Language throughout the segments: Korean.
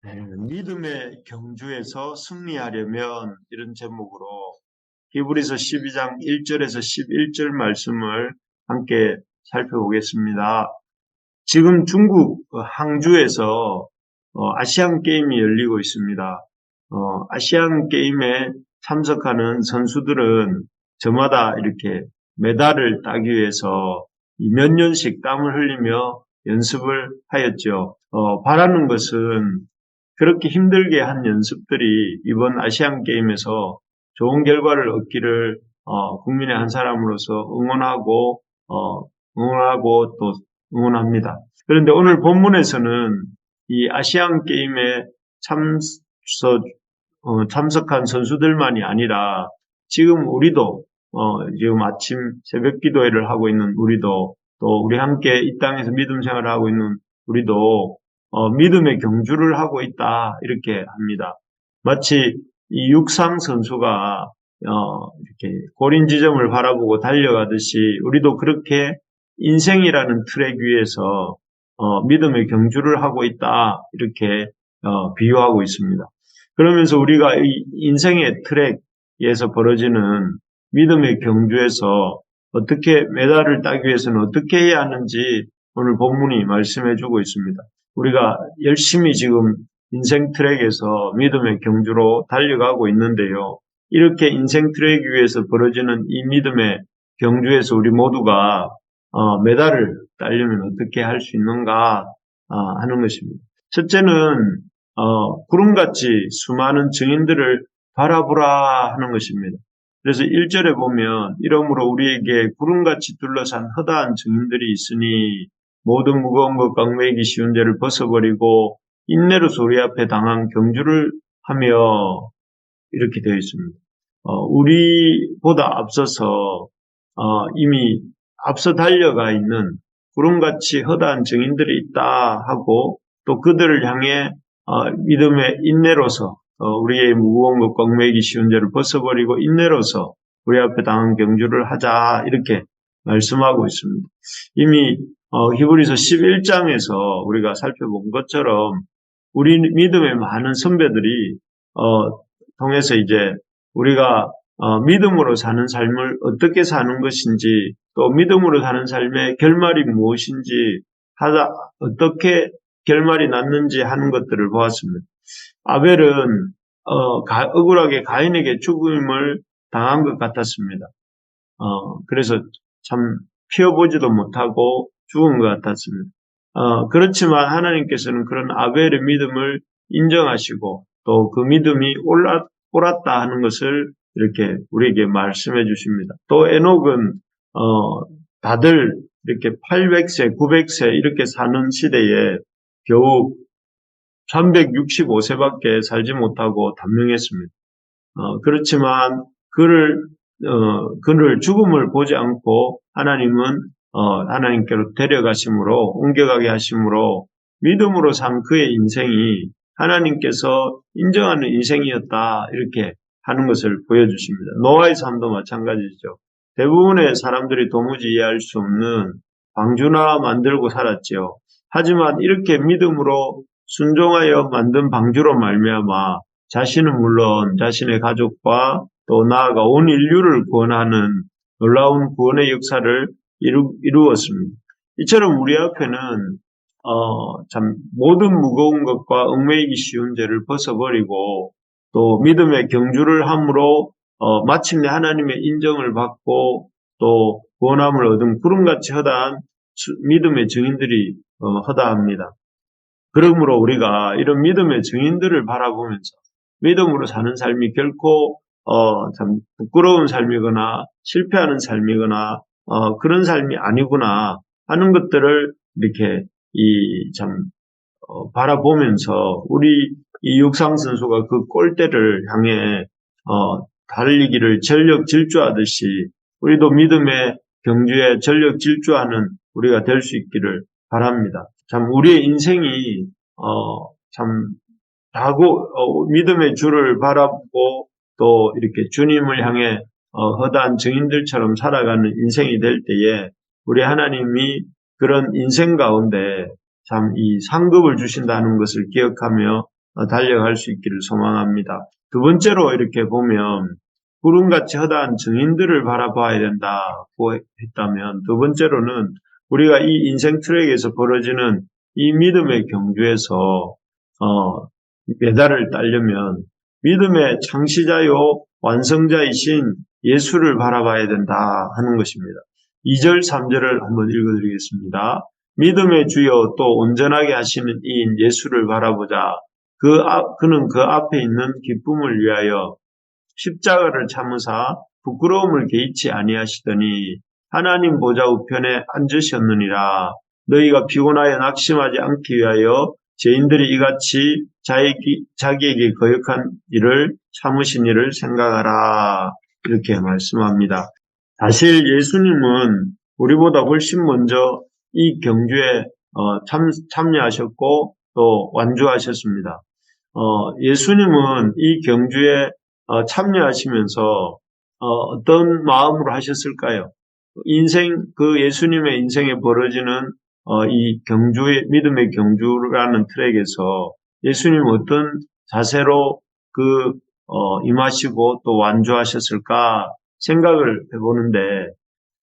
믿음의 경주에서 승리하려면 이런 제목으로 히브리서 12장 1절에서 11절 말씀을 함께 살펴보겠습니다. 지금 중국 항주에서 아시안 게임이 열리고 있습니다. 아시안 게임에 참석하는 선수들은 저마다 이렇게 메달을 따기 위해서 몇 년씩 땀을 흘리며 연습을 하였죠. 바라는 것은 그렇게 힘들게 한 연습들이 이번 아시안 게임에서 좋은 결과를 얻기를 국민의 한 사람으로서 응원하고 또 응원합니다. 그런데 오늘 본문에서는 이 아시안 게임에 참석한 선수들만이 아니라 지금 우리도 지금 아침 새벽 기도회를 하고 있는 우리도 또 우리 함께 이 땅에서 믿음 생활을 하고 있는 우리도 믿음의 경주를 하고 있다 이렇게 합니다. 마치 이 육상 선수가 이렇게 고린 지점을 바라보고 달려가듯이 우리도 그렇게 인생이라는 트랙 위에서 믿음의 경주를 하고 있다 이렇게 비유하고 있습니다. 그러면서 우리가 이 인생의 트랙에서 벌어지는 믿음의 경주에서 어떻게 메달을 따기 위해서는 어떻게 해야 하는지 오늘 본문이 말씀해주고 있습니다. 우리가 열심히 지금 인생 트랙에서 믿음의 경주로 달려가고 있는데요. 이렇게 인생 트랙 위에서 벌어지는 이 믿음의 경주에서 우리 모두가 메달을 따려면 어떻게 할 수 있는가 하는 것입니다. 첫째는 구름같이 수많은 증인들을 바라보라 하는 것입니다. 그래서 1절에 보면 이러므로 우리에게 구름같이 둘러싼 허다한 증인들이 있으니 모든 무거운 것과 얽매이기 쉬운 죄를 벗어버리고 인내로서 우리 앞에 당한 경주를 하며 이렇게 되어 있습니다. 우리보다 앞서서 이미 앞서 달려가 있는 구름같이 허다한 증인들이 있다 하고 또 그들을 향해 믿음의 인내로서 우리의 무거운 것과 얽매이기 쉬운 죄를 벗어버리고 인내로서 우리 앞에 당한 경주를 하자 이렇게 말씀하고 있습니다. 이미 히브리서 11장에서 우리가 살펴본 것처럼 우리 믿음의 많은 선배들이 통해서 이제 우리가 믿음으로 사는 삶을 어떻게 사는 것인지 또 믿음으로 사는 삶의 결말이 무엇인지 어떻게 결말이 났는지 하는 것들을 보았습니다. 아벨은 억울하게 가인에게 죽음을 당한 것 같았습니다. 그래서 참 피어보지도 못하고 죽은 것 같았습니다. 그렇지만 하나님께서는 그런 아벨의 믿음을 인정하시고 또 그 믿음이 옳았다 하는 것을 이렇게 우리에게 말씀해 주십니다. 또 에녹은 다들 이렇게 800세, 900세 이렇게 사는 시대에 겨우 365세밖에 살지 못하고 단명했습니다. 그렇지만 그를 죽음을 보지 않고 하나님은 하나님께로 데려가심으로 옮겨가게 하심으로 믿음으로 산 그의 인생이 하나님께서 인정하는 인생이었다 이렇게 하는 것을 보여주십니다. 노아의 삶도 마찬가지죠. 대부분의 사람들이 도무지 이해할 수 없는 방주나 만들고 살았죠. 하지만 이렇게 믿음으로 순종하여 만든 방주로 말미암아 자신은 물론 자신의 가족과 또 나아가 온 인류를 구원하는 놀라운 구원의 역사를 이루었습니다. 이처럼 우리 앞에는 참 모든 무거운 것과 얽매이기 쉬운 죄를 벗어버리고 또 믿음의 경주를 함으로 마침내 하나님의 인정을 받고 또 구원함을 얻은 구름같이 허다한 믿음의 증인들이 허다합니다. 그러므로 우리가 이런 믿음의 증인들을 바라보면서 믿음으로 사는 삶이 결코 참 부끄러운 삶이거나 실패하는 삶이거나 그런 삶이 아니구나 하는 것들을 이렇게 바라보면서 우리 이 육상 선수가 그 골대를 향해 달리기를 전력 질주하듯이 우리도 믿음의 경주에 전력 질주하는 우리가 될 수 있기를 바랍니다. 참 우리의 인생이 믿음의 주를 바라보고 또 이렇게 주님을 향해 허다한 증인들처럼 살아가는 인생이 될 때에 우리 하나님이 그런 인생 가운데 참 이 상급을 주신다는 것을 기억하며 달려갈 수 있기를 소망합니다. 두 번째로 이렇게 보면 구름같이 허다한 증인들을 바라봐야 된다고 했다면, 두 번째로는 우리가 이 인생 트랙에서 벌어지는 이 믿음의 경주에서 메달을 따려면 믿음의 창시자요 완성자이신 예수를 바라봐야 된다 하는 것입니다. 2절 3절을 한번 읽어드리겠습니다. 믿음의 주여 또 온전하게 하시는 이인 예수를 바라보자. 그는 그 앞에 있는 기쁨을 위하여 십자가를 참으사 부끄러움을 개의치 아니하시더니 하나님 보좌 우편에 앉으셨느니라. 너희가 피곤하여 낙심하지 않기 위하여 죄인들이 이같이 자기에게 거역한 일을 참으신 일을 생각하라. 이렇게 말씀합니다. 사실 예수님은 우리보다 훨씬 먼저 이 경주에 참여하셨고 또 완주하셨습니다. 예수님은 이 경주에 참여하시면서 어떤 마음으로 하셨을까요? 그 예수님의 인생에 벌어지는 이 믿음의 경주라는 트랙에서 예수님은 어떤 자세로 임하시고 또 완주하셨을까 생각을 해보는데,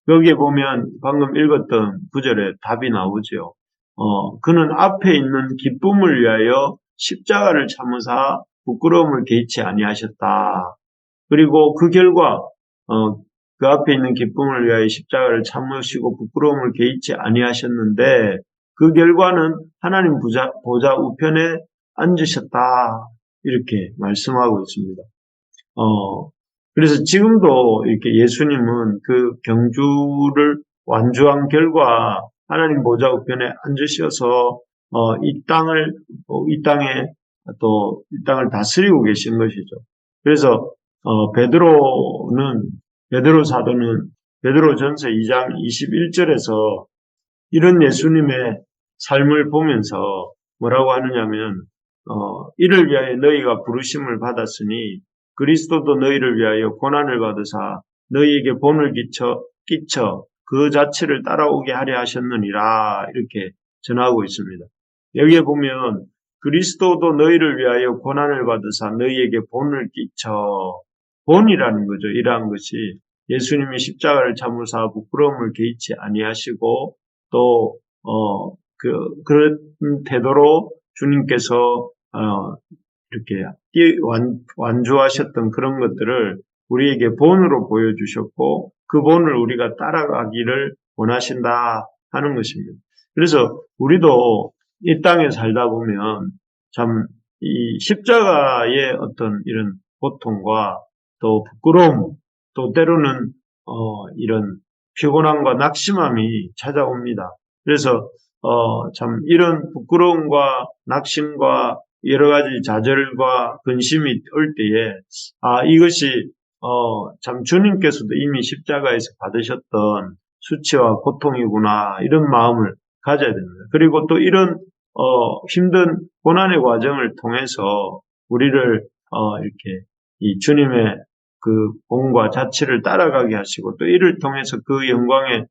여기에 보면 방금 읽었던 구절에 답이 나오죠. 그는 앞에 있는 기쁨을 위하여 십자가를 참으사 부끄러움을 개의치 아니하셨다. 그리고 그 결과 그 앞에 있는 기쁨을 위하여 십자가를 참으시고 부끄러움을 개의치 아니하셨는데, 그 결과는 하나님 보좌 우편에 앉으셨다. 이렇게 말씀하고 있습니다. 그래서 지금도 이렇게 예수님은 그 경주를 완주한 결과 하나님 보좌 우편에 앉으셔서 이 땅을 다스리고 계신 것이죠. 그래서 베드로 사도는 베드로전서 2장 21절에서 이런 예수님의 삶을 보면서 뭐라고 하느냐면, 이를 위하여 너희가 부르심을 받았으니 그리스도도 너희를 위하여 고난을 받으사 너희에게 본을 끼쳐 그 자체를 따라오게 하려 하셨느니라. 이렇게 전하고 있습니다. 여기에 보면 그리스도도 너희를 위하여 고난을 받으사 너희에게 본을 끼쳐, 본이라는 거죠. 이러한 것이 예수님이 십자가를 참으사 부끄러움을 개의치 아니하시고 또 그런 태도로 주님께서 이렇게 완주하셨던 그런 것들을 우리에게 본으로 보여주셨고, 그 본을 우리가 따라가기를 원하신다 하는 것입니다. 그래서 우리도 이 땅에 살다 보면 참 이 십자가의 어떤 이런 고통과 또 부끄러움, 또 때로는 이런 피곤함과 낙심함이 찾아옵니다. 그래서 참 이런 부끄러움과 낙심과 여러 가지 좌절과 근심이 올 때에 이것이 참 주님께서도 이미 십자가에서 받으셨던 수치와 고통이구나, 이런 마음을 가져야 됩니다. 그리고 또 이런 힘든 고난의 과정을 통해서 우리를 이렇게 이 주님의 그 본과 자치를 따라가게 하시고, 또 이를 통해서 그 영광에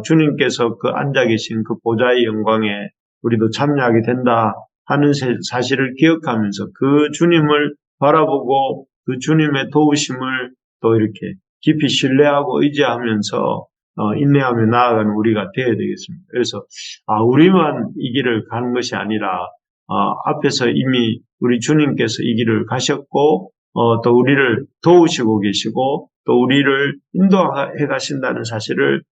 주님께서 그 앉아 계신 그 보좌의 영광에 우리도 참여하게 된다 하는 사실을 기억하면서 그 주님을 바라보고 그 주님의 도우심을 또 이렇게 깊이 신뢰하고 의지하면서 인내하며 나아가는 우리가 되어야 되겠습니다. 그래서 우리만 이 길을 가는 것이 아니라 앞에서 이미 우리 주님께서 이 길을 가셨고 또 우리를 도우시고 계시고 또 우리를 인도해 가신다는 사실을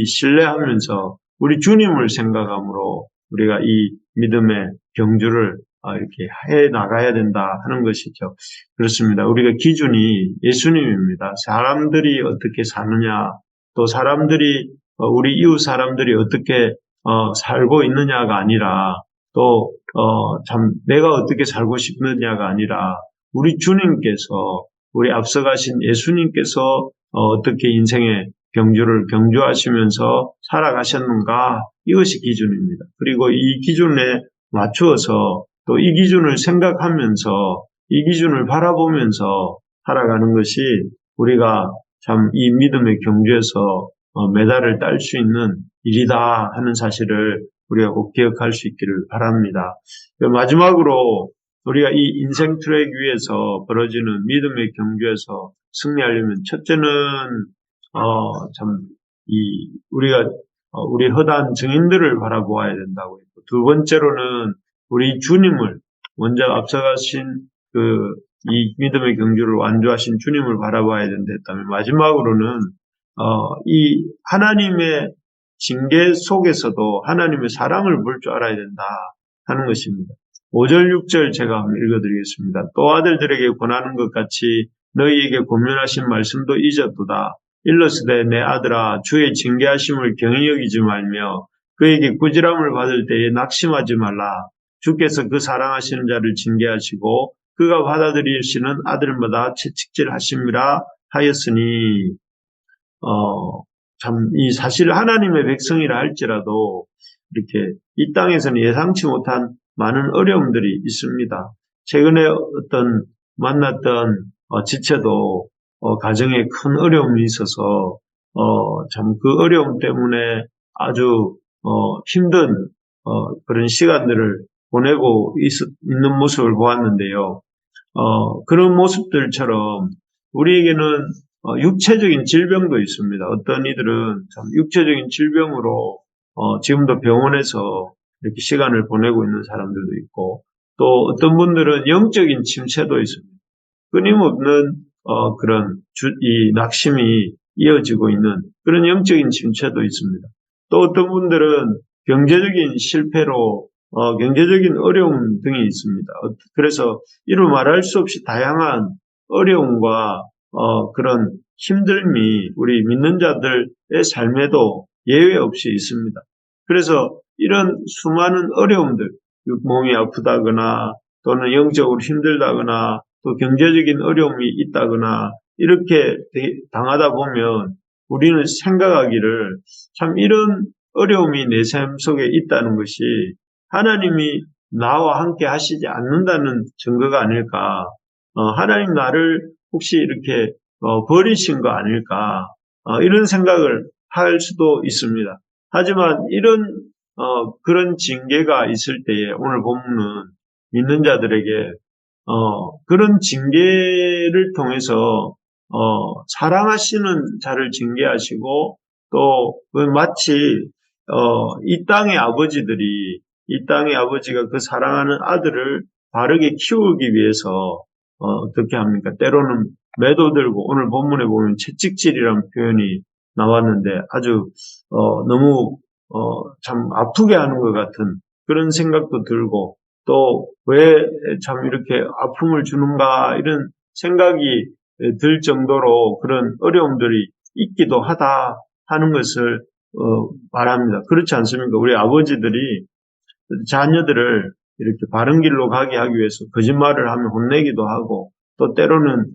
신뢰하면서 우리 주님을 생각함으로 우리가 이 믿음의 경주를 이렇게 해 나가야 된다 하는 것이죠. 그렇습니다. 우리가 기준이 예수님입니다. 사람들이 어떻게 사느냐, 또 우리 이웃 사람들이 어떻게 살고 있느냐가 아니라, 또 참 내가 어떻게 살고 싶느냐가 아니라, 우리 주님께서, 우리 앞서가신 예수님께서 어떻게 인생의 경주를 경주하시면서 살아가셨는가, 이것이 기준입니다. 그리고 이 기준에 맞추어서 또 이 기준을 생각하면서 이 기준을 바라보면서 살아가는 것이 우리가 참 이 믿음의 경주에서 메달을 딸 수 있는 일이다 하는 사실을 우리가 꼭 기억할 수 있기를 바랍니다. 마지막으로 우리가 이 인생 트랙 위에서 벌어지는 믿음의 경주에서 승리하려면 첫째는 우리가 우리 허다한 증인들을 바라보아야 된다고 했고, 두 번째로는 우리 주님을 먼저 앞서가신 이 믿음의 경주를 완주하신 주님을 바라봐야 된다 했다면, 마지막으로는 이 하나님의 징계 속에서도 하나님의 사랑을 볼 줄 알아야 된다 하는 것입니다. 5절 6절 제가 한번 읽어드리겠습니다. 또 아들들에게 권하는 것 같이 너희에게 권면하신 말씀도 잊었도다. 일러스되 내 아들아, 주의 징계하심을 경히 여기지 말며 그에게 꾸지람을 받을 때에 낙심하지 말라. 주께서 그 사랑하시는 자를 징계하시고 그가 받아들이시는 아들마다 채찍질하심이라 하였으니, 이 사실 하나님의 백성이라 할지라도 이렇게 이 땅에서는 예상치 못한 많은 어려움들이 있습니다. 최근에 만났던 지체도 가정에 큰 어려움이 있어서 참 그 어려움 때문에 아주 힘든 그런 시간들을 보내고 있는 모습을 보았는데요. 그런 모습들처럼 우리에게는 육체적인 질병도 있습니다. 어떤 이들은 참 육체적인 질병으로 지금도 병원에서 이렇게 시간을 보내고 있는 사람들도 있고, 또 어떤 분들은 영적인 침체도 있습니다. 끊임없는 이 낙심이 이어지고 있는 그런 영적인 침체도 있습니다. 또 어떤 분들은 경제적인 실패로 경제적인 어려움 등이 있습니다. 그래서 이루 말할 수 없이 다양한 어려움과 그런 힘듦이 우리 믿는 자들의 삶에도 예외 없이 있습니다. 그래서 이런 수많은 어려움들, 몸이 아프다거나 또는 영적으로 힘들다거나 또 경제적인 어려움이 있다거나 이렇게 당하다 보면 우리는 생각하기를 참 이런 어려움이 내 삶 속에 있다는 것이 하나님이 나와 함께 하시지 않는다는 증거가 아닐까. 하나님 나를 혹시 이렇게 버리신 거 아닐까. 이런 생각을 할 수도 있습니다. 하지만 그런 징계가 있을 때에 오늘 본문은 믿는 자들에게 그런 징계를 통해서 사랑하시는 자를 징계하시고, 또 마치 이 땅의 아버지가 그 사랑하는 아들을 바르게 키우기 위해서 어떻게 합니까? 때로는 매도 들고, 오늘 본문에 보면 채찍질이라는 표현이 나왔는데 아주 너무 참 아프게 하는 것 같은 그런 생각도 들고, 또 왜 참 이렇게 아픔을 주는가 이런 생각이 들 정도로 그런 어려움들이 있기도 하다 하는 것을 말합니다. 그렇지 않습니까? 우리 아버지들이 자녀들을 이렇게 바른 길로 가게 하기 위해서 거짓말을 하면 혼내기도 하고, 또 때로는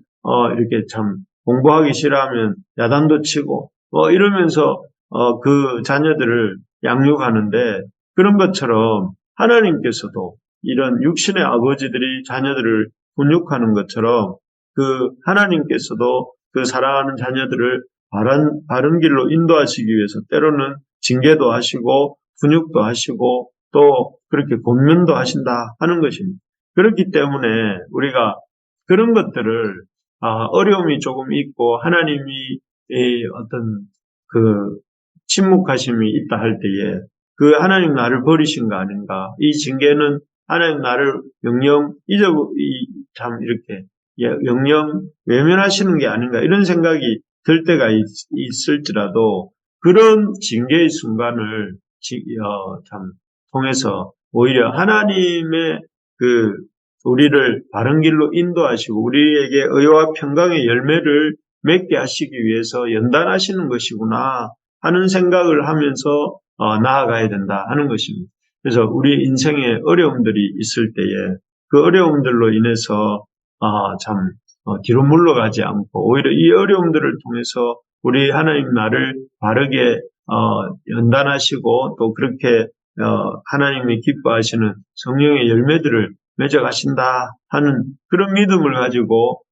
이렇게 참 공부하기 싫어하면 야단도 치고 이러면서 그 자녀들을 양육하는데, 그런 것처럼 하나님께서도 이런 육신의 아버지들이 자녀들을 훈육하는 것처럼 그 하나님께서도 그 사랑하는 자녀들을 바른 길로 인도하시기 위해서 때로는 징계도 하시고 훈육도 하시고 또 그렇게 권면도 하신다 하는 것입니다. 그렇기 때문에 우리가 그런 것들을 어려움이 조금 있고 하나님이 어떤 그 침묵하심이 있다 할 때에 그 하나님 나를 버리신 거 아닌가, 이 징계는 하나님 나를 영영 참 이렇게 영영 외면하시는 게 아닌가, 이런 생각이 들 때가 있을지라도 그런 징계의 순간을 참 통해서 오히려 하나님의 우리를 바른 길로 인도하시고 우리에게 의와 평강의 열매를 맺게 하시기 위해서 연단하시는 것이구나 하는 생각을 하면서 나아가야 된다 하는 것입니다. 그래서 우리 인생에 어려움들이 있을 때에 그 어려움들로 인해서 참 뒤로 물러가지 않고 오히려 이 어려움들을 통해서 우리 하나님 나를 바르게 연단하시고 또 그렇게 하나님이 기뻐하시는 성령의 열매들을 맺어가신다 하는 그런 믿음을 가지고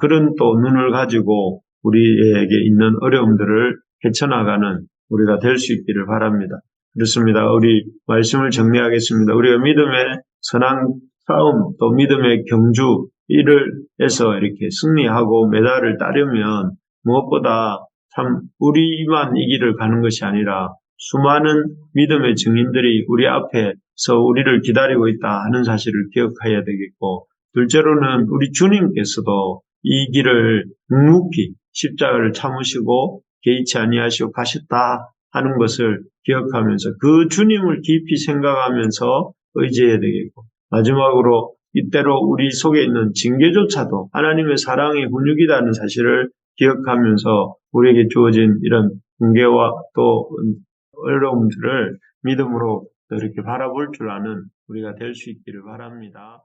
그런 또 눈을 가지고 우리에게 있는 어려움들을 헤쳐나가는 우리가 될 수 있기를 바랍니다. 그렇습니다. 우리 말씀을 정리하겠습니다. 우리가 믿음의 선한 싸움, 또 믿음의 경주, 이를 해서 이렇게 승리하고 메달을 따려면 무엇보다 참 우리만 이 길을 가는 것이 아니라 수많은 믿음의 증인들이 우리 앞에서 우리를 기다리고 있다 하는 사실을 기억해야 되겠고, 둘째로는 우리 주님께서도 이 길을 묵묵히 십자가를 참으시고 개의치 아니하시고 가셨다 하는 것을 기억하면서 그 주님을 깊이 생각하면서 의지해야 되겠고, 마지막으로 이때로 우리 속에 있는 징계조차도 하나님의 사랑의 훈육이라는 사실을 기억하면서 우리에게 주어진 이런 징계와 또 어려움들을 믿음으로 이렇게 바라볼 줄 아는 우리가 될 수 있기를 바랍니다.